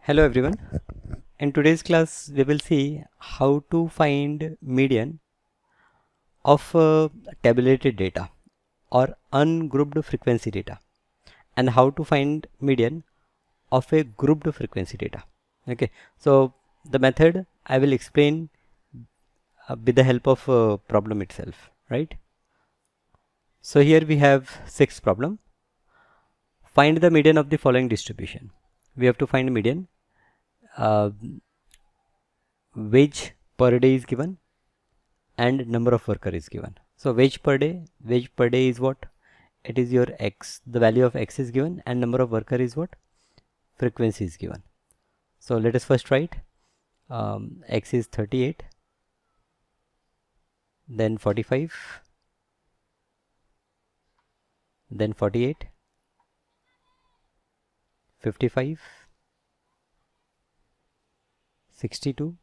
Hello everyone. In today's class we will see how to find median of tabulated data or ungrouped frequency data and how to find median of a grouped frequency data. Okay, so the method I will explain with the help of problem itself, right? So here we have sixth problem. Find the median of the following distribution. We have to find median. Wage per day is given and number of worker is given. So wage per day is what? It is your x. The value of x is given and number of worker is what? Frequency is given. So let us first write x is 38, then 45, then 48, 55, 62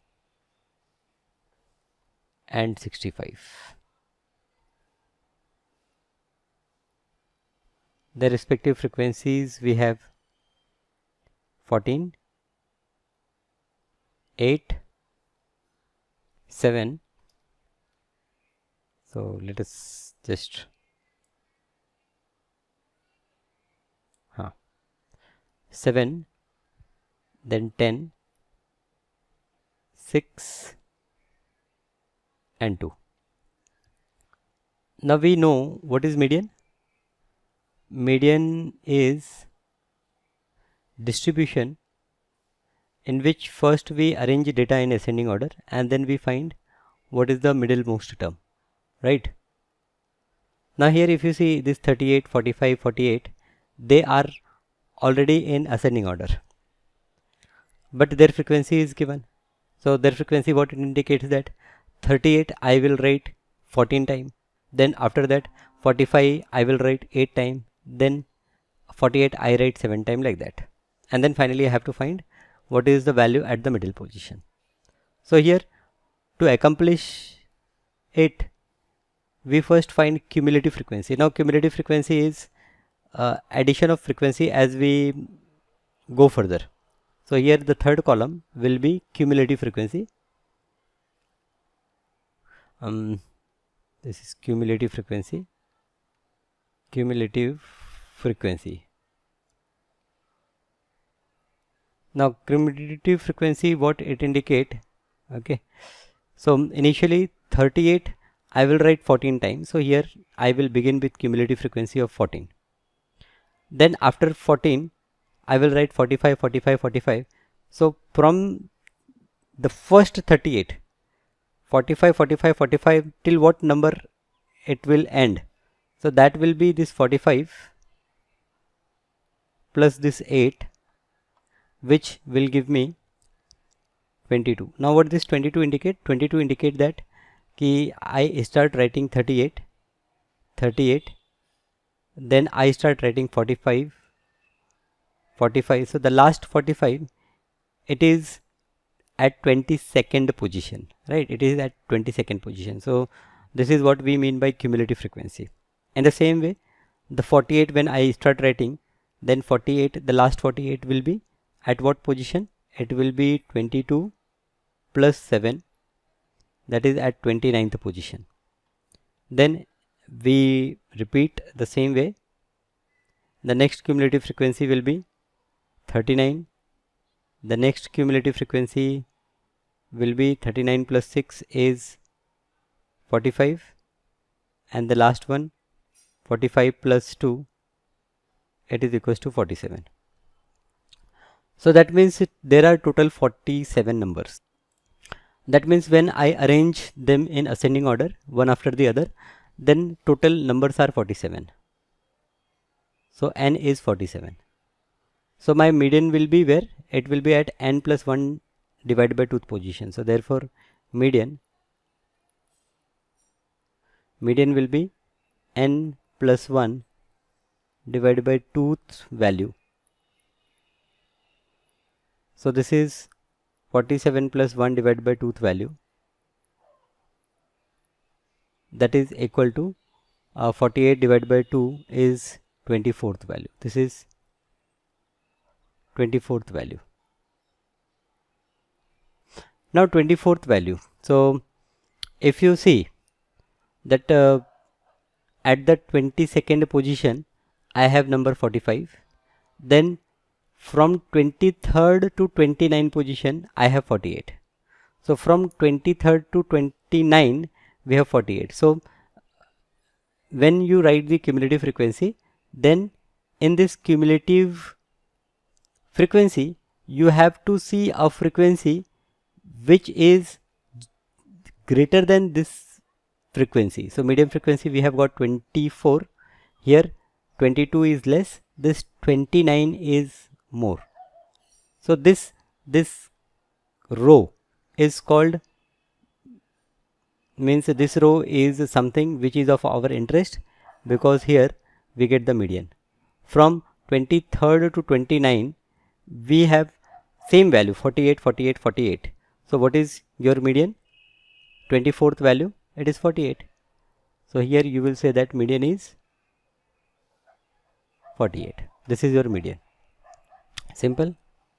and 65. The respective frequencies we have 14, 8, 7. So let us just 7, then 10, 6 and 2. Now we know what is median. Median is distribution in which first we arrange data in ascending order and then we find what is the middlemost term, right? Now here if you see this 38, 45, 48, they are already in ascending order, but their frequency is given. So their frequency, what it indicates, that 38 I will write 14 time, then after that 45 I will write 8 time, then 48 I write 7 time, like that. And then finally I have to find what is the value at the middle position. So here to accomplish it, we first find cumulative frequency. Now cumulative frequency is addition of frequency as we go further. So here the third column will be cumulative frequency. This is cumulative frequency. Cumulative frequency. Now cumulative frequency, what it indicate? Okay, so initially 38 I will write 14 times, so here I will begin with cumulative frequency of 14. Then after 14 I will write 45, 45, 45. So from the first 38, 45, 45, 45 till what number it will end? So that will be this 45 plus this 8, which will give me 22. Now what this 22 indicate? 22 indicate that I start writing 38, 38, then I start writing 45, 45. So the last 45, it is at 22nd position, right? It is at 22nd position. So this is what we mean by cumulative frequency. In the same way, the 48, when I start writing, then 48, the last 48 will be at what position? It will be 22 plus 7, that is at 29th position. Then we repeat the same way. The next cumulative frequency will be 39. The next cumulative frequency will be 39 plus 6 is 45, and the last one 45 plus 2, it is equals to 47. So that means there are total 47 numbers. That means when I arrange them in ascending order, one after the other, then total numbers are 47. So n is 47. So my median will be where? It will be at n plus 1 divided by 2th position. So therefore median will be n plus 1 divided by 2th value. So this is 47 plus 1 divided by 2th value, that is equal to 48 divided by 2 is 24th value. This is 24th value. Now 24th value. So if you see that at the 22nd position I have number 45, then from 23rd to 29 position I have 48. So from 23rd to 29 we have 48. So when you write the cumulative frequency, then in this cumulative frequency you have to see a frequency which is greater than this frequency. So median frequency we have got 24, here 22 is less, this 29 is more. So this row is called, means this row is something which is of our interest, because here we get the median. From 23rd to 29 we have same value 48, 48, 48. So what is your median? 24th value, it is 48. So here you will say that median is 48. This is your median. Simple.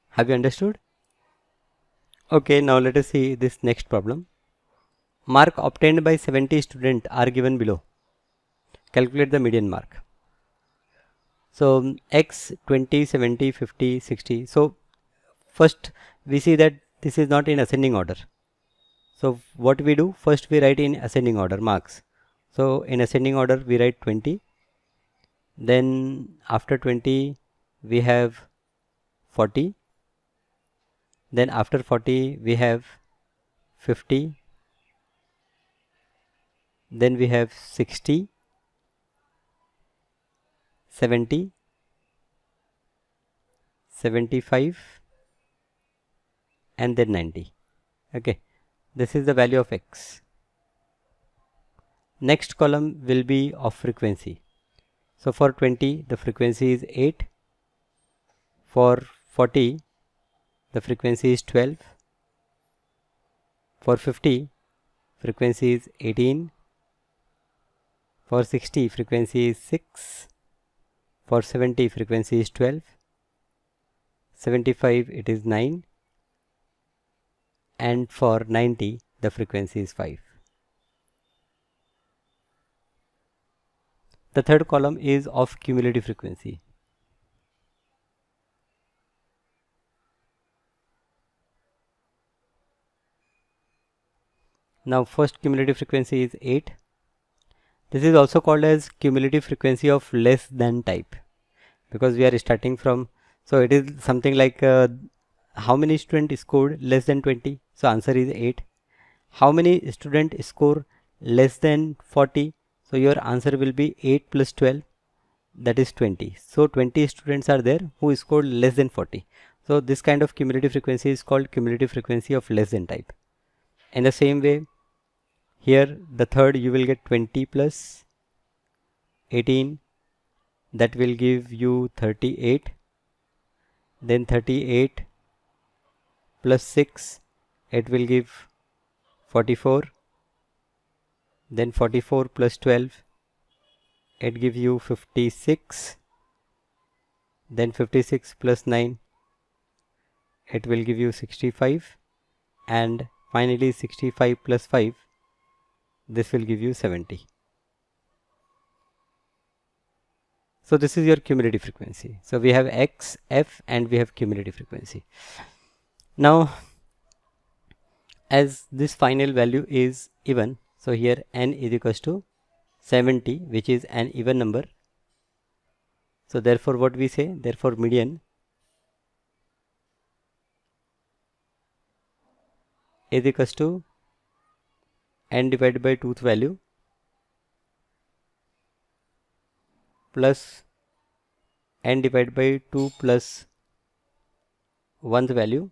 Have you understood? Okay, now let us see this next problem. Mark obtained by 70 students are given below. Calculate the median mark. So x 20, 70, 50, 60. So first we see that this is not in ascending order. So what we do, first we write in ascending order marks. So in ascending order we write 20, then after 20 we have 40, then after 40 we have 50, then we have 60, 70, 75 and then 90. Okay, this is the value of x. Next column will be of frequency. So for 20 the frequency is 8, for 40 the frequency is 12, for 50 frequency is 18, for 60 frequency is 6, for 70 frequency is 12, 75 it is 9, and for 90 the frequency is 5. The third column is of cumulative frequency. Now first cumulative frequency is 8. This is also called as cumulative frequency of less than type, because we are starting from, so it is something like how many students scored less than 20? So answer is 8. How many students score less than 40? So your answer will be 8 plus 12, that is 20. So 20 students are there who scored less than 40. So this kind of cumulative frequency is called cumulative frequency of less than type. In the same way, here the third you will get 20 plus 18, that will give you 38, then 38 plus 6, it will give 44, then 44 plus 12, it gives you 56, then 56 plus 9, it will give you 65, and finally 65 plus 5, this will give you 70. So this is your cumulative frequency. So we have x, f, and we have cumulative frequency. Now as this final value is even, so here n is equals to 70, which is an even number. So therefore what we say, therefore median is equals to n divided by 2th value plus n divided by 2 plus 1th value,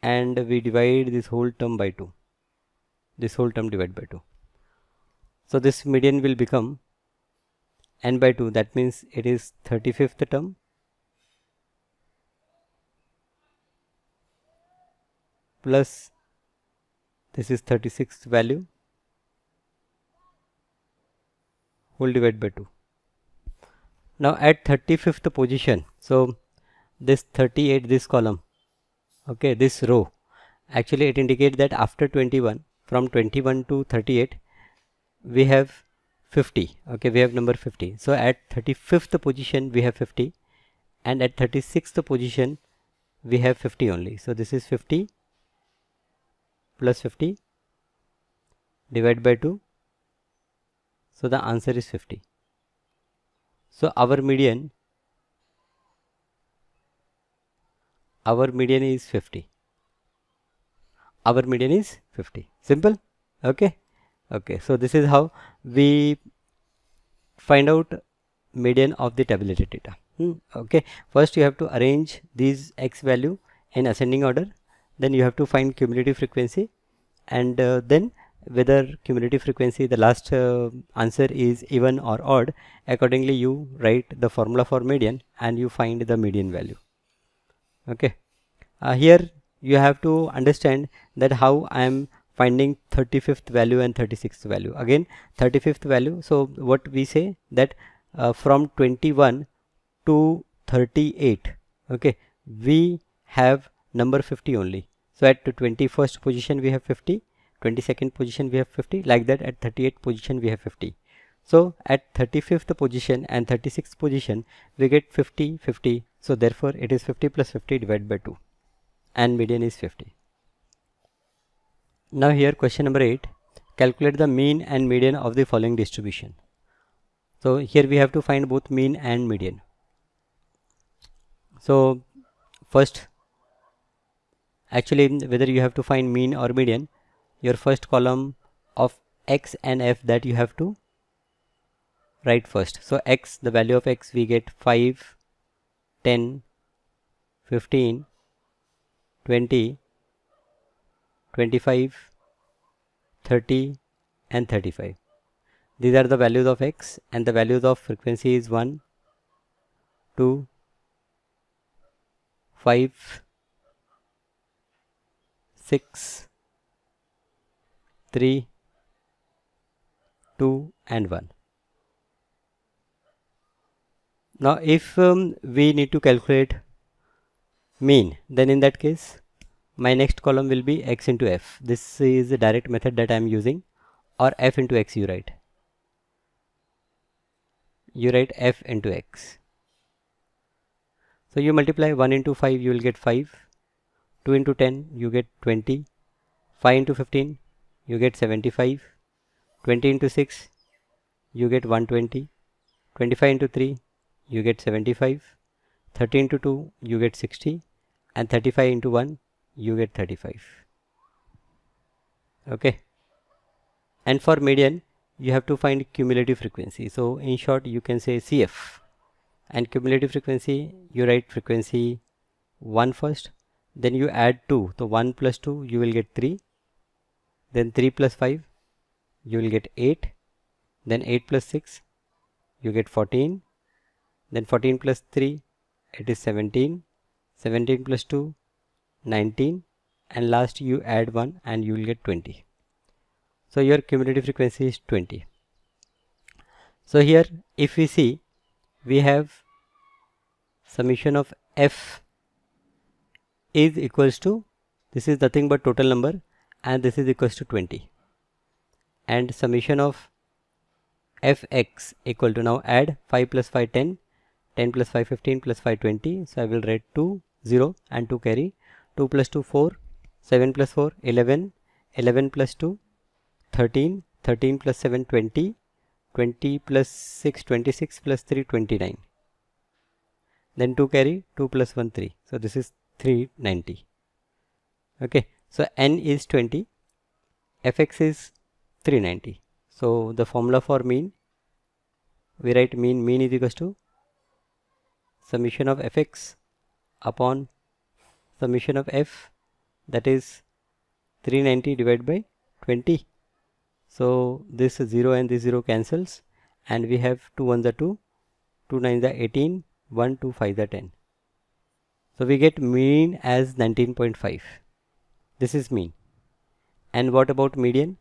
and we divide this whole term by 2, this whole term divided by 2. So this median will become n by 2, that means it is 35th term plus this is 36th value whole divided by 2. Now at 35th position, so this 38, this column, Okay, this row, actually it indicates that after 21, from 21 to 38, we have 50. Okay, we have number 50. So at 35th position we have 50, and at 36th position we have 50 only. So this is 50 plus 50 divided by 2. So the answer is 50. So our median is 50. Our median is 50. Simple. Okay. Okay. So this is how we find out median of the tabulated data. Okay. First you have to arrange these x value in ascending order. Then you have to find cumulative frequency, and then whether cumulative frequency, the last answer is even or odd. Accordingly you write the formula for median and you find the median value. Okay. Here you have to understand that how I am finding 35th value and 36th value. Again 35th value, so what we say that from 21 to 38, okay, we have number 50 only. So at 21st position we have 50, 22nd position we have 50, like that at 38th position we have 50. So at 35th position and 36th position we get 50, 50. So therefore it is 50 plus 50 divided by 2, and median is 50. Now here question number 8, calculate the mean and median of the following distribution. So here we have to find both mean and median. So first, actually whether you have to find mean or median, your first column of x and f, that you have to write first. So x, the value of x, we get 5, 10, 15, 20, 25, 30 and 35. These are the values of x, and the values of frequency is 1, 2, 5, 6, 3, 2 and 1. Now if we need to calculate mean, then in that case my next column will be x into f. This is the direct method that I am using, or f into x you write. You write f into x. So you multiply 1 into 5, you will get 5, 2 into 10 you get 20, 5 into 15 you get 75, 20 into 6 you get 120, 25 into 3 you get 75, 30 into 2 you get 60, and 35 into 1 you get 35. Okay. And for median you have to find cumulative frequency. So in short you can say CF. And cumulative frequency, you write frequency 1 first, then you add 2. So 1 plus 2 you will get 3, then 3 plus 5 you will get 8, then 8 plus 6 you get 14, then 14 plus 3 it is 17, 17 plus 2 19, and last you add 1 and you will get 20. So your cumulative frequency is 20. So here if we see, we have summation of f is equals to, this is nothing but total number, and this is equals to 20, and summation of fx equal to, now add 5 plus 5 10, 10 plus 5 15 plus 5 20. So I will write 2 0 and 2 carry, 2 plus 2 4, 7 plus 4 11, 11 plus 2 13, 13 plus 7 20, 20 plus 6 26 plus 3 29, then 2 carry, 2 plus 1 3. So this is 390. Okay, so n is 20, fx is 390. So the formula for mean, we write mean is equals to summation of fx upon summation of f, that is 390 divided by 20. So this 0 and this 0 cancels, and we have 2 1s are 2, 2 9s are 18, 1 2 5s are 10. So we get mean as 19.5. This is mean. And what about median?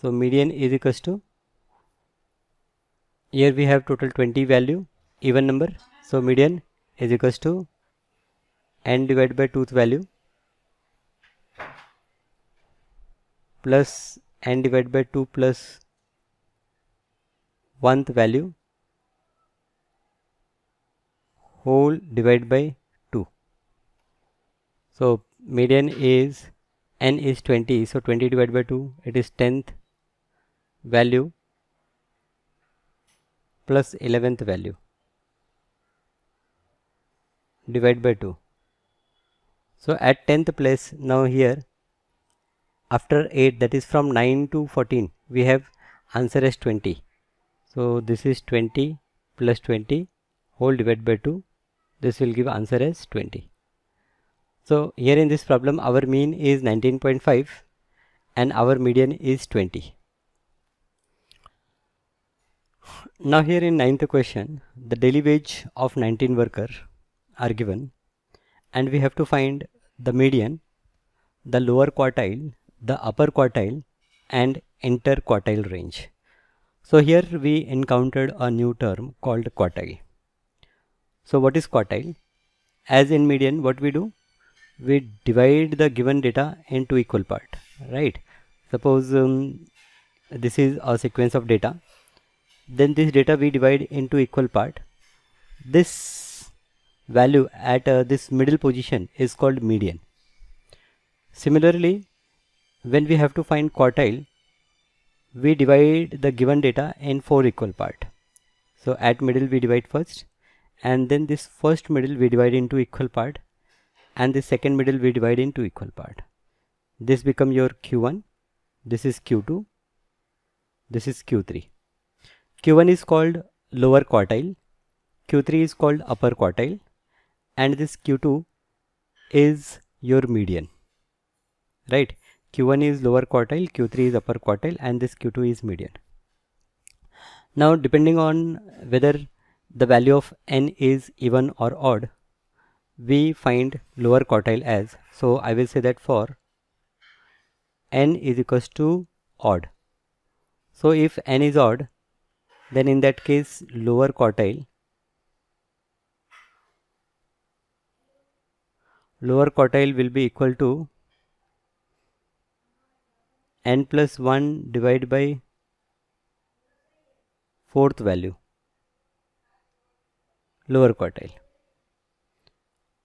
So median is equals to, here we have total 20 value, even number. So median is equals to n divided by 2th value plus n divided by 2 plus 1th value whole divided by 2. So median is n is 20, so 20 divided by 2, it is 10th value plus 11th value divided by 2. So at 10th place, now here after 8, that is from 9 to 14, we have answer as 20. So this is 20 plus 20 whole divided by 2. This will give answer as 20. So here in this problem, our mean is 19.5 and our median is 20. Now here in 9th question, the daily wage of 19 workers are given and we have to find the median, the lower quartile, the upper quartile and interquartile range. So here we encountered a new term called quartile. So what is quartile? As in median, what we do? We divide the given data into equal part, right? Suppose this is a sequence of data. Then this data we divide into equal part. This value at this middle position is called median. Similarly, when we have to find quartile, we divide the given data in 4 equal part. So at middle we divide first, and then this first middle we divide into equal part, and the second middle we divide into equal part. This become your Q1, this is Q2, this is Q3. Q1 is called lower quartile, Q3 is called upper quartile, and this Q2 is your median, right? Q1 is lower quartile, Q3 is upper quartile, and this Q2 is median. Now depending on whether the value of n is even or odd, we find lower quartile as, so I will say that for n is equals to odd. So if n is odd, then in that case lower quartile will be equal to n plus 1 divided by 4th value, lower quartile.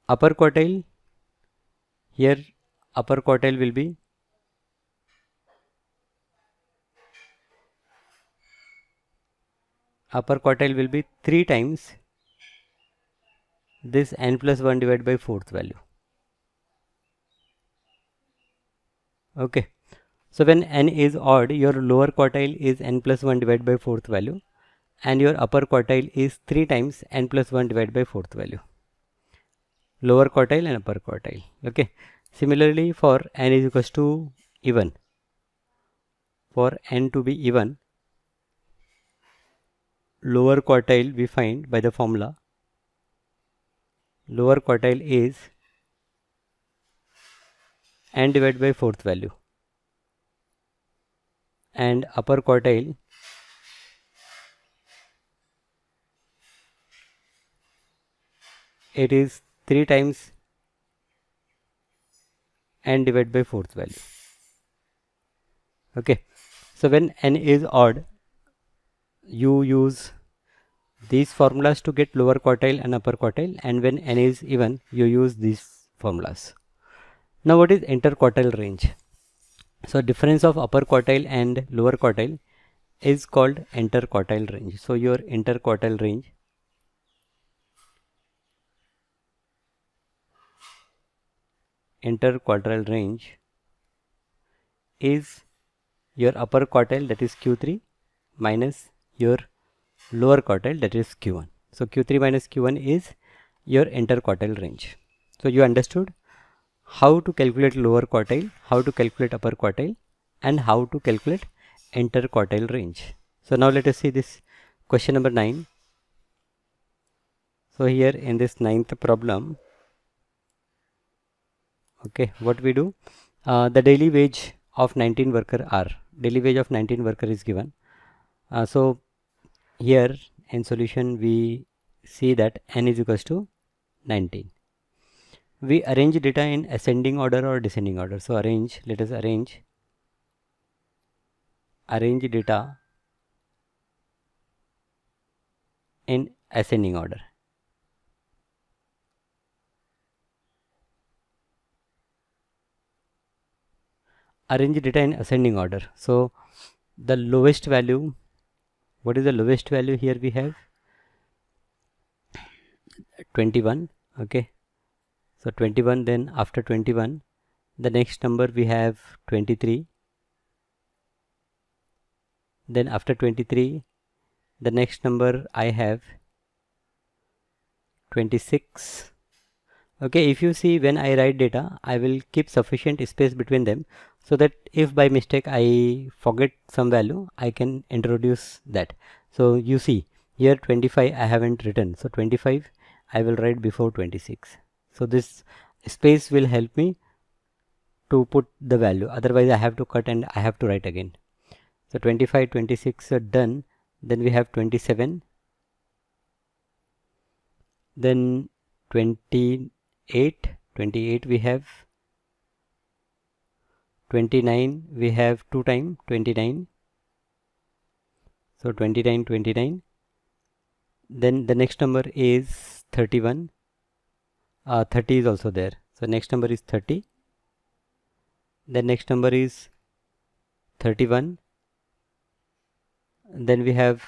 Upper quartile, here upper quartile will be upper quartile will be 3 times this n plus 1 divided by 4th value. Okay, so when n is odd, your lower quartile is n plus 1 divided by 4th value, and your upper quartile is 3 times n plus 1 divided by 4th value. Lower quartile and upper quartile. Okay, similarly for n is equals to even, for n to be even, lower quartile we find by the formula, lower quartile is n divided by 4th value, and upper quartile it is 3 times n divided by 4th value. Okay, so when n is odd, you use these formulas to get lower quartile and upper quartile, and when n is even, you use these formulas. Now what is interquartile range? So difference of upper quartile and lower quartile is called interquartile range. So your interquartile range is your upper quartile, that is Q3, minus your lower quartile, that is Q1. So Q3 minus Q1 is your interquartile range. So you understood how to calculate lower quartile, how to calculate upper quartile, and how to calculate interquartile range. So now let us see this question number 9. So here in this 9th problem, okay, what we do, the daily wage of 19 worker are, daily wage of 19 worker is given. So here in solution we see that n is equals to 19. We arrange data in ascending order or descending order. So arrange, let us arrange data in ascending order. Arrange data in ascending order. So the lowest value, what is the lowest value here? We have 21. Okay, so 21, then after 21 the next number we have 23, then after 23 the next number I have 26. Okay, if you see, when I write data I will keep sufficient space between them, so that if by mistake I forget some value I can introduce that. So you see here 25 I haven't written, so 25 I will write before 26. So this space will help me to put the value, otherwise I have to cut and I have to write again. So 25, 26 are done. Then we have 27, then 28, 28 we have 29, we have 2 times 29, so 29, 29. Then the next number is 31, 30 is also there, so next number is 30. The next number is 31, then we have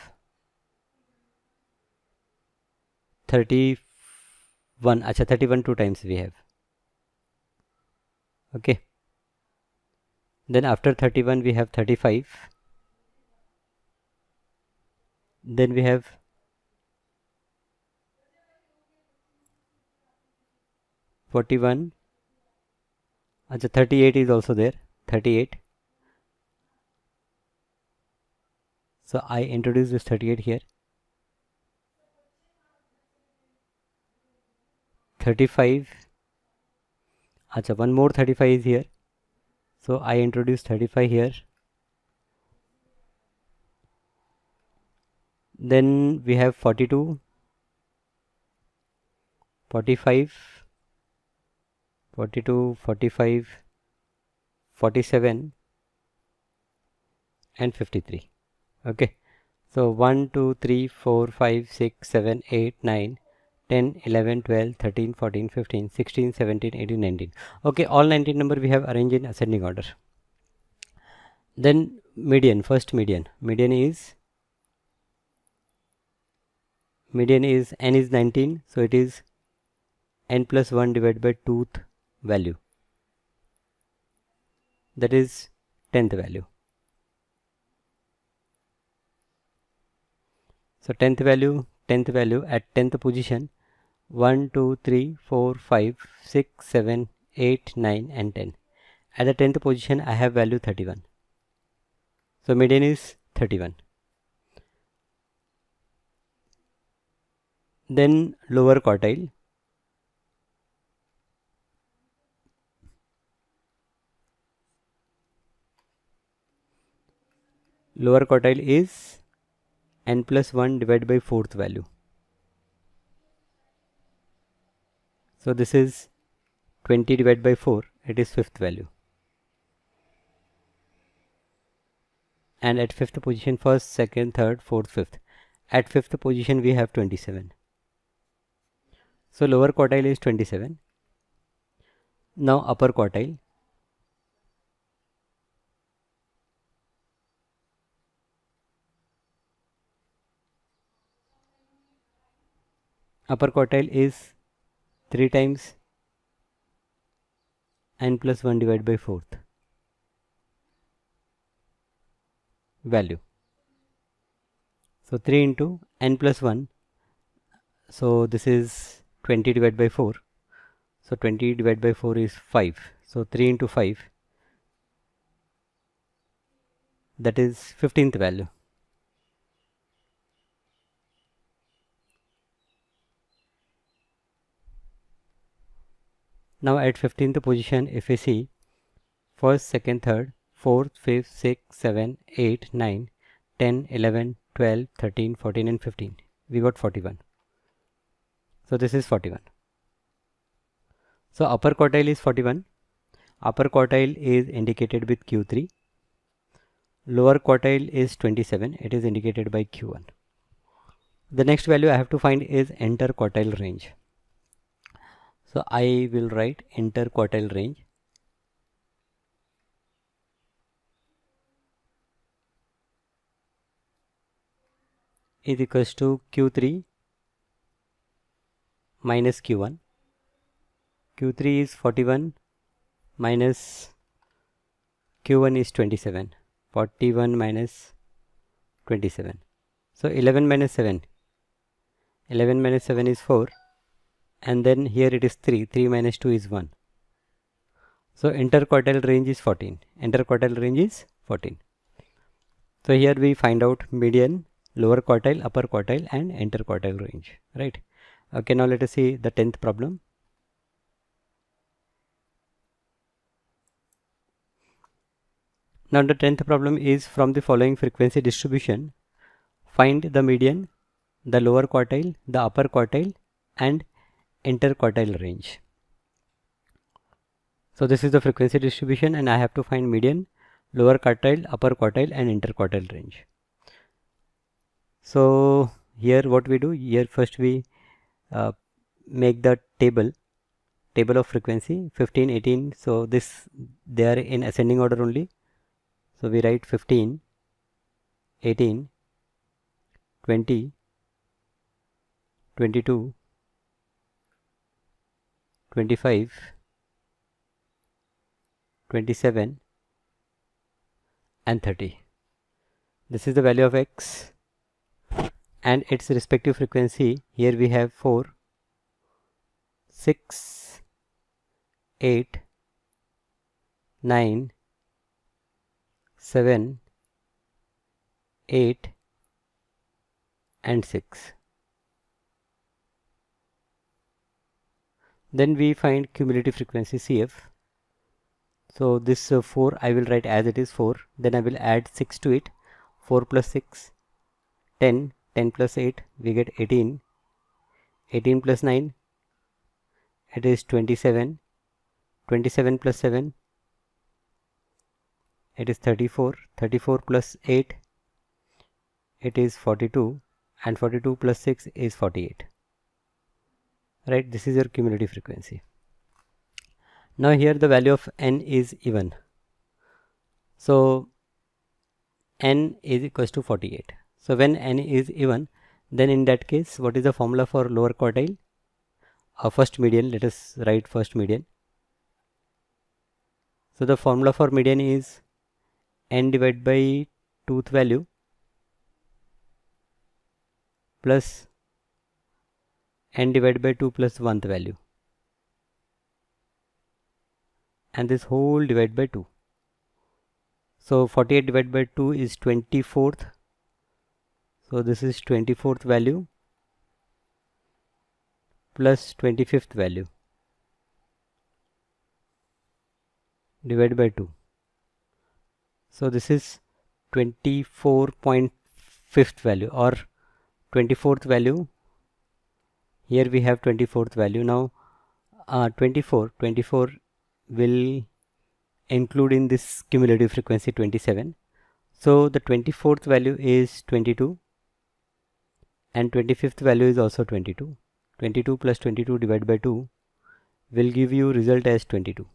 31. Acha, 31 2 times we have. Okay, then after 31 we have 35, then we have 41. Acha, 38 is also there, 38. So I introduce this 38 here. 35. Acha, one more 35 is here, so I introduce 35 here. Then we have 42, 45, 42, 45, 47 and 53. Okay, so 1 2 3 4 5 6 7 8 9 10 11 12 13 14 15 16 17 18 19. Okay, all 19 number we have arranged in ascending order. Then median, first median is n is 19, so it is n plus 1 divided by 2th value, that is 10th value. So 10th value at 10th position, 1 2 3 4 5 6 7 8 9 and 10. At the 10th position I have value 31, so median is 31. Then lower quartile, is n plus 1 divided by 4th value, so this is 20 divided by 4, it is 5th value. And at 5th position, 1st, 2nd, 3rd, 4th, 5th, at 5th position we have 27. So lower quartile is 27. Now upper quartile, is 3 times n plus 1 divided by 4th value, so 3 into n plus 1, so this is 20 divided by 4, so 20 divided by 4 is 5, so 3 into 5, that is 15th value. Now at 15th position, if we see 1st, 2nd, 3rd, 4th, 5th, 6th, 7th, 8th, 9th, 10, 11, 12, 13, 14 and 15, we got 41. So this is 41. So upper quartile is 41. Upper quartile is indicated with Q3. Lower quartile is 27. It is indicated by Q1. The next value I have to find is interquartile range. So I will write interquartile range. Is equals to Q3 minus Q1. Q3 is 41 minus Q1 is 27. 41 minus 27. So 11 minus 7. 11 minus 7 is 4. And then here it is 3. 3 minus 2 is 1. So interquartile range is 14. Interquartile range is 14. So here we find out median, lower quartile, upper quartile and interquartile range. Right. Okay, now let us see the 10th problem. Now the 10th problem is from the following frequency distribution, find the median, the lower quartile, the upper quartile and interquartile range. So this is the frequency distribution and I have to find median, lower quartile, upper quartile and interquartile range. So here what we do, here first we make the table of frequency 15, 18. So this they are in ascending order only. So we write 15, 18, 20, 22, 25, 27 and 30. This is the value of X and its respective frequency. Here we have 4, 6, 8, 9, 7, 8 and 6. Then we find cumulative frequency CF. So this 4 I will write as it is 4. Then I will add 6 to it. 4 plus 6, 10. 10 plus 8, we get 18. 18 plus 9, it is 27. 27 plus 7, it is 34. 34 plus 8, it is 42. And 42 plus 6 is 48. Right, this is your cumulative frequency. Now here the value of n is even. So n is equals to 48. So when n is even, then in that case, what is the formula for lower quartile? First median, let us write first median. So the formula for median is n divided by 2th value plus n divided by 2 plus 1th value. And this whole divided by 2. So 48 divided by 2 is 24th. So this is 24th value plus 25th value divided by 2. So this is 24.5th value or 24th value. Here we have 24th value. Now 24 will include in this cumulative frequency 27. So the 24th value is 22 and 25th value is also 22. 22 plus 22 divided by 2 will give you result as 22.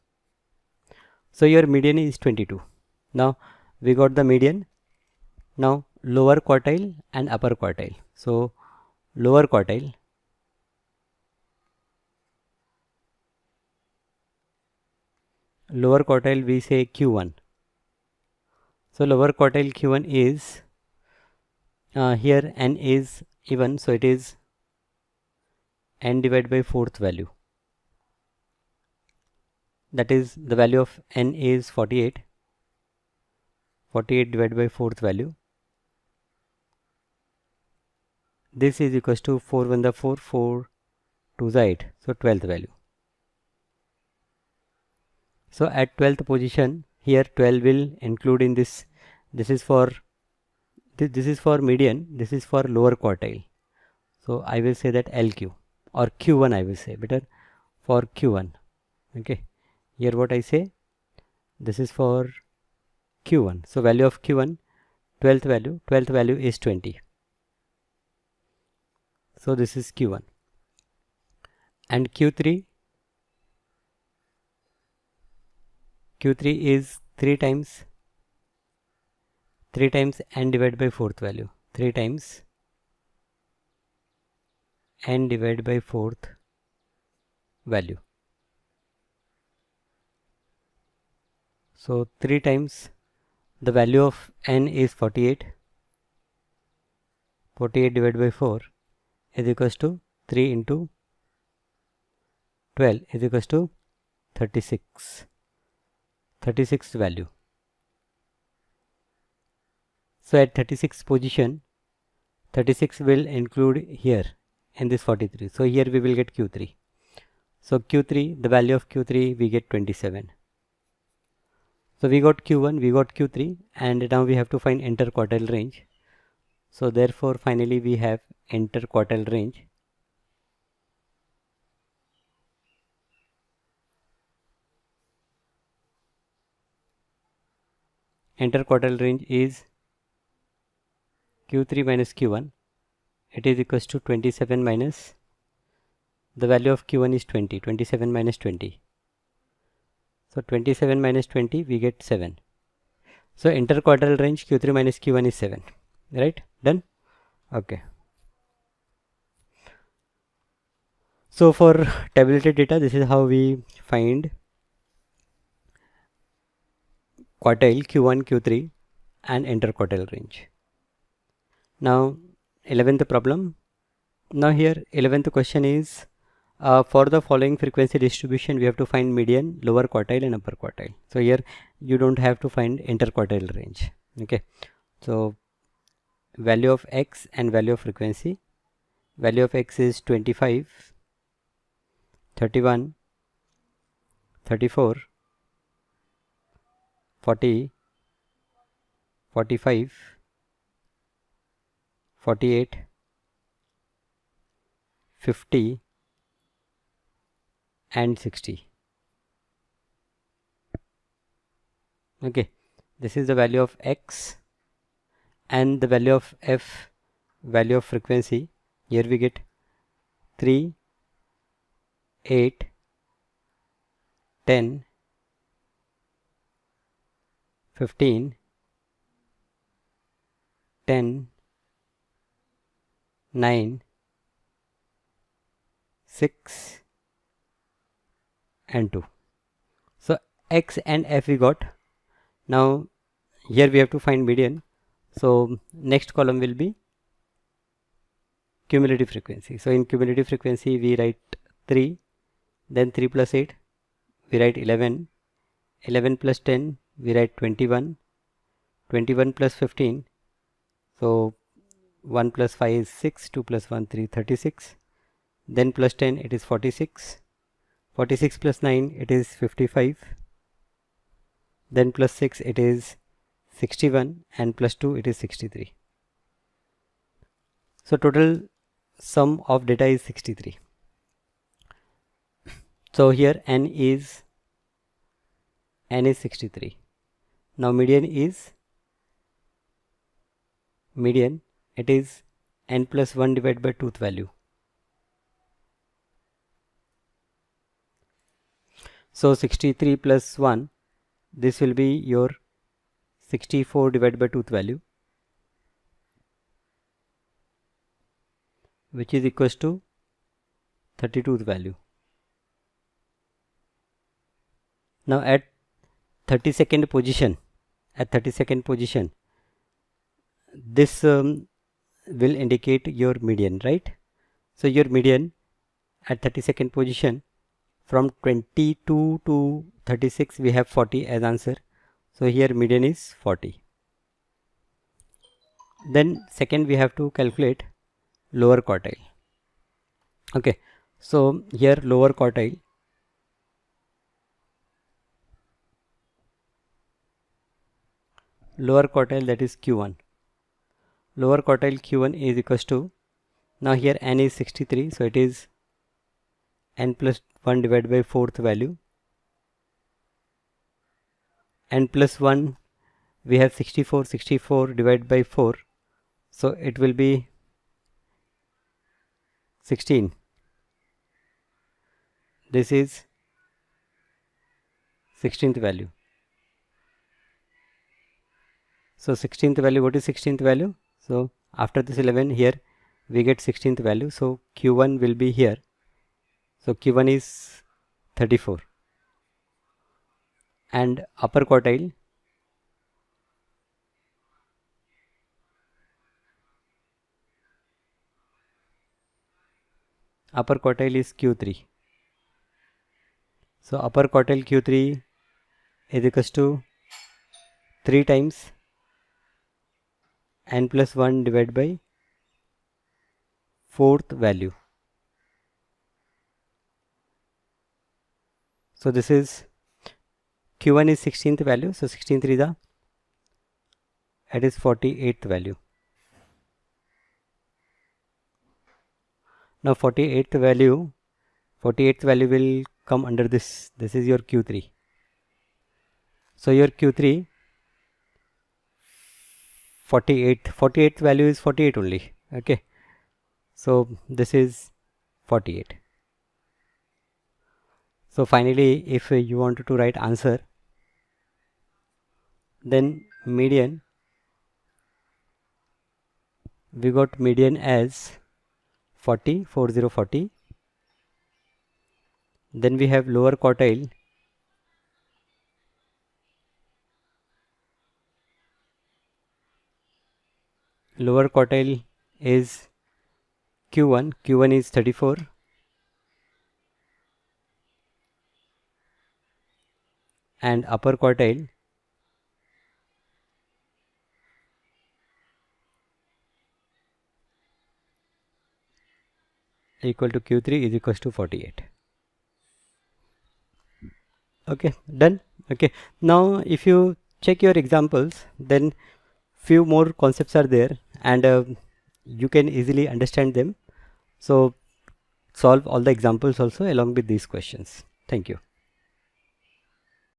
So your median is 22. Now we got the median. Now lower quartile and upper quartile. So lower quartile, we say Q1. So lower quartile Q1 is here n is even, so it is n divided by 4th value. That is the value of n is 48. 48 divided by 4th value. This is equals to 4 1 the 4, 4 2 the 8. So 12th value. So at 12th position, here 12 will include in this. This is for median. This is for lower quartile. So I will say that LQ or Q1. I will say better for Q1. Okay, here what I say, this is for Q1. So value of Q1, 12th value is 20. So this is Q1. And Q3 is 3 times n divided by 4th value. 3 times n divided by 4th value. So 3 times the value of n is 48. 48 divided by 4 is equals to 3 into 12 is equals to 36. 36th value. So at 36th position, 36 will include here in this 43. So here we will get Q3. So Q3, the value of Q3 we get 27. So we got Q1, we got Q3, and now we have to find interquartile range. So therefore finally we have interquartile range. Interquartile range is Q3 minus Q1. It is equals to 27 minus the value of Q1 is 20. 27 minus 20. So 27 minus 20 we get 7. So interquartile range Q3 minus Q1 is 7. Right? Done? Okay. So for tabulated data, this is how we find quartile Q1, Q3 and interquartile range. Now 11th problem. Now here 11th question is for the following frequency distribution we have to find median, lower quartile and upper quartile. So here you don't have to find interquartile range. Okay. So value of x and value of frequency. Value of x is 25, 31, 34, 40, 45, 48, 50 and 60. Okay, this is the value of x and the value of f, value of frequency. Here we get 3, 8, 10, 15, 10, 9, 6 and 2. So x and f we got. Now here we have to find median. So next column will be cumulative frequency. So in cumulative frequency we write 3, then 3 plus 8 we write 11, 11 plus 10 we write 21, 21 plus 15, so 1 plus 5 is 6, 2 plus 1 3, 36, then plus 10 it is 46, 46 plus 9 it is 55, then plus 6 it is 61 and plus 2 it is 63. So total sum of data is 63. So here n is 63. Now median it is n plus 1 divided by 2th value. So 63 plus 1, this will be your 64 divided by 2th value, which is equals to 32th value. Now at 32nd position, this will indicate your median, right? So your median at 32nd position, from 22 to 36 we have 40 as answer. So here median is 40. Then second we have to calculate lower quartile. Okay, so here lower quartile, that is Q1. Lower quartile Q1 is equals to, now here n is 63, so it is n plus 1 divided by 4th value, n plus 1 we have 64 divided by 4, so it will be 16. This is 16th value. So 16th value, what is 16th value? So after this 11 here we get 16th value, so Q1 will be here. So Q1 is 34, and upper quartile is Q3. So upper quartile Q3 is equals to 3 times n plus 1 divided by 4th value. So this is Q1 is 16th value, so 16th is the, it is 48th value. Now 48th value will come under this. This is your Q3. So your Q3 48th value is 48 only. Okay. So this is 48. So finally, if you wanted to write answer, then median, we got median as 40. Then we have lower quartile, is Q1 is 34, and upper quartile equal to Q3 is equals to 48. Okay, done. Okay, now if you check your examples, then few more concepts are there, and you can easily understand them. So solve all the examples also along with these questions. Thank you.